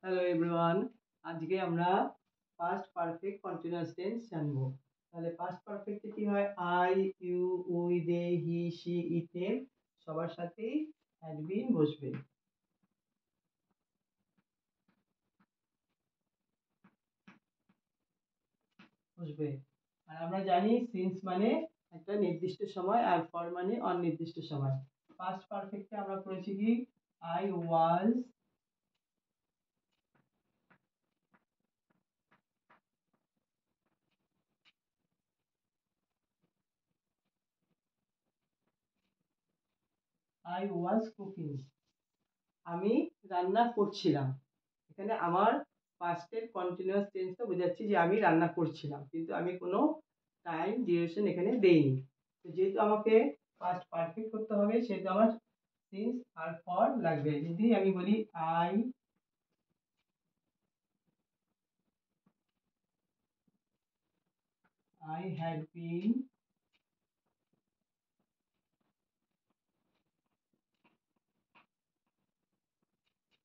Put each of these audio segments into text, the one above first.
Hello everyone, আজকে আমরা past perfect continuous tense জানবো। তাহলে পাস্ট পারফেক্টে কি হয়? I, you, we, they, he, she, it, them সবার সাথেই হ্যাড বিন বসবে। বসবে আর আমরা জানি সিন্স মানে একটা নির্দিষ্ট সময় আর ফর মানে অনির্দিষ্ট সময়। পাস্ট পারফেক্টে আমরা করেছি কি? I was, I was cooking, আমি রান্না করছিলাম। এখানে আমার পাস্টের কন্টিনিউয়াস টেন্সটা বোঝাচ্ছি যে আমি রান্না করছিলাম, কিন্তু আমি কোনো টাইম ডিউরেশন এখানে দেইনি। তো যেহেতু আমাকে পাস্ট পারফেক্ট করতে হবে, সেহেতু আমার সিন্স আর ফর লাগবে। যদি আমি বলি I I had been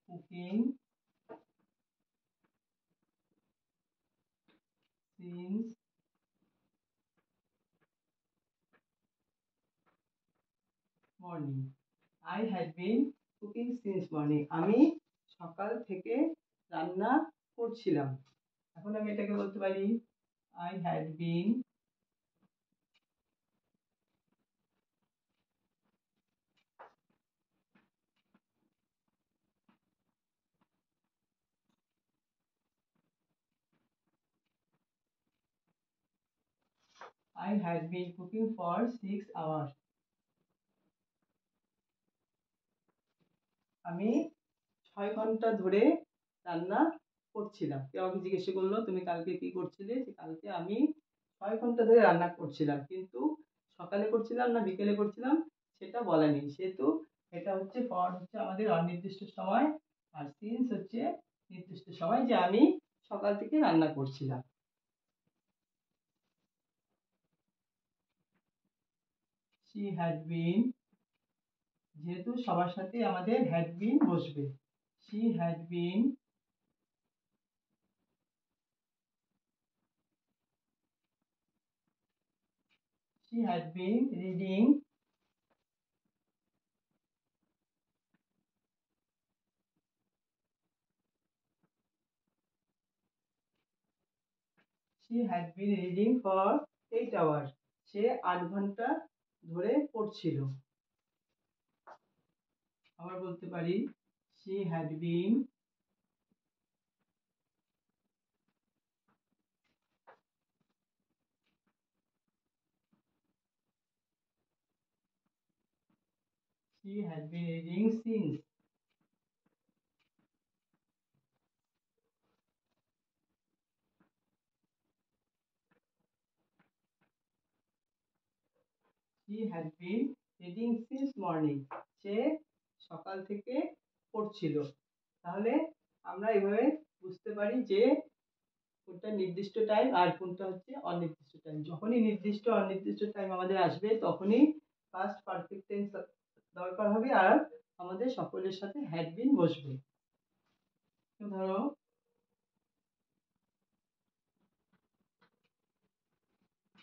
cooking since morning. I had been cooking since morning, আমি সকাল থেকে রান্না করছিলাম। এখন আমি এটাকে বলতে পারি I had been I had been cooking for 6 hours. আমি 6 ঘন্টা ধরে রান্না করছিলাম। কেউ আমাকে জিজ্ঞেস করলো তুমি কালকে কি করছিলে, যে কালকে আমি 6 ঘন্টা ধরে রান্না করছিলাম, কিন্তু সকালে করছিলাম না বিকেলে করছিলাম সেটা বলা নেই। সেহেতু এটা হচ্ছে ফর হচ্ছে আমাদের অনির্দিষ্ট সময়, আর সিন্স হচ্ছে নির্দিষ্ট সময়, যে আমি সকাল থেকে রান্না করছিলাম। She had been, যেহেতু সবার সাথে আমাদের had been বসবে, she had been she had been reading she had been reading for 8 hours. সে 8 ঘন্টা ধরে পড়ছিল। আবার বলতে পারি she had been reading since. She had been reading since morning. সে সকাল থেকে পড়ছিল। তাহলে আমরা এভাবে বুঝতে পারি যে কোনটা নির্দিষ্ট টাইম আর কোনটা হচ্ছে অনির্দিষ্ট টাইম। যখনই নির্দিষ্ট অনির্দিষ্ট টাইম আমাদের আসবে, তখনই পাস্ট পারফেক্ট টেন্স দরকার হবে, আর আমাদের সকলের সাথে হ্যাড বিন বসবে। তো ধরো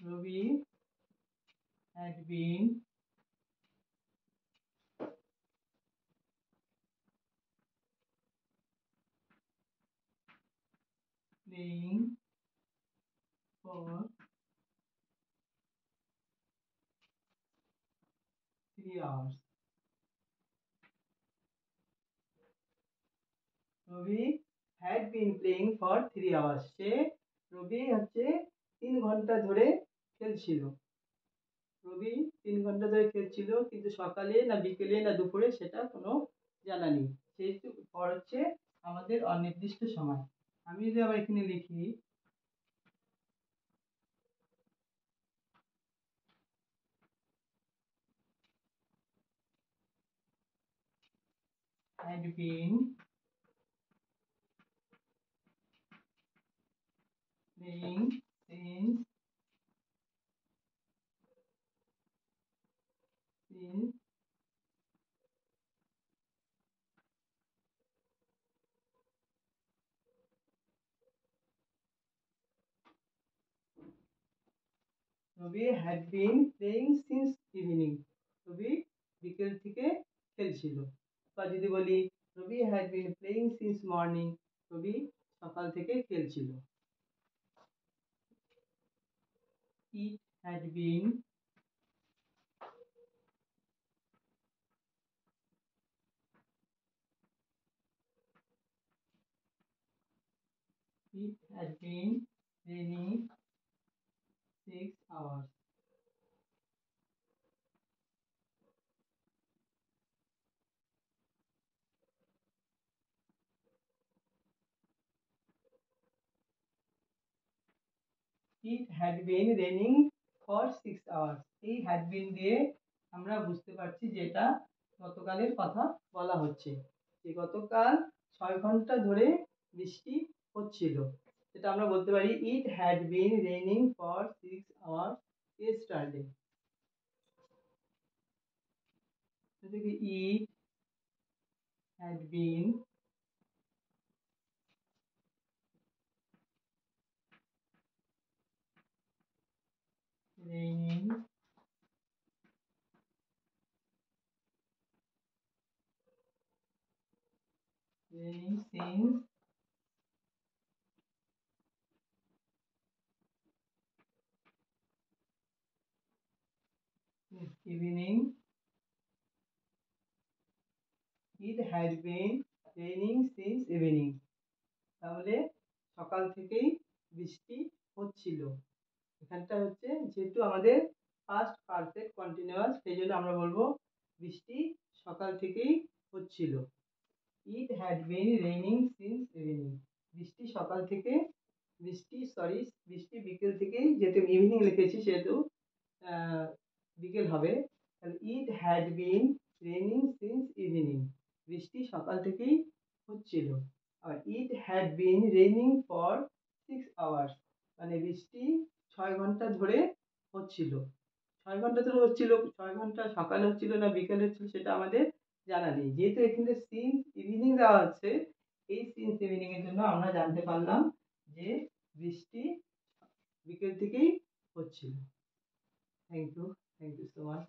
রবি had been playing for 3 hours. Rabi had been playing for 3 hours. রবি হচ্ছে 3 ঘন্টা ধরে খেলছিল। রবি 3 ঘন্টা ধরে খেলছিল, কিন্তু সকালে না বিকেলে না দুপুরে সেটা কোনো জানা নেই। সেহেতু পর হচ্ছে আমাদের অনির্দিষ্ট সময়। আমি যদি আবার এখানে লিখি had been playing since Rabi had been playing since evening. Rabi বিকেল থেকে খেলছিল। বা যদি বলি Rabi had been playing since morning, Rabi সকাল থেকে খেলছিল। It had been It had been raining 6 hours. It had been raining for 6 hours. এই had been দিয়ে আমরা বুঝতে পারছি যে এটা গতকালের কথা বলা হচ্ছে, যে গতকাল 6 ঘন্টা ধরে বৃষ্টি হচ্ছিল। এটা আমরা বলতে পারি it had been raining for 6 hours yesterday. এদিকে it had been raining since evening. It had been raining since evening. তাহলে সকাল থেকেই বৃষ্টি হচ্ছিল। এখানটা হচ্ছে যেহেতু আমাদের পাস্ট পারফেক্ট কন্টিনিউয়াস, সেই জন্য আমরা বলবো বৃষ্টি সকাল থেকেই হচ্ছিল। ইট had been raining since evening. বৃষ্টি সকাল থেকে বৃষ্টি বিকেল থেকেই, যেহেতু ইভিনিং লিখেছি সেহেতু বিকেল হবে। তাহলে it had been raining since evening, বৃষ্টি সকাল থেকেই হচ্ছিল। আর it had been raining for 6 hours, মানে বৃষ্টি 6 ঘন্টা ধরে হচ্ছিল। 6 ঘন্টা ধরে হচ্ছিল, 6 ঘন্টা সকালে হচ্ছিল না বিকেলে হচ্ছিল সেটা আমাদের জানা নেই। যেহেতু এখানে সিন্স ইভিনিং দেওয়া আছে, এই সিন্স ইভিনিং এর জন্য আমরা জানতে পারলাম যে বৃষ্টি বিকেল থেকেই হচ্ছিল। Thank you so much.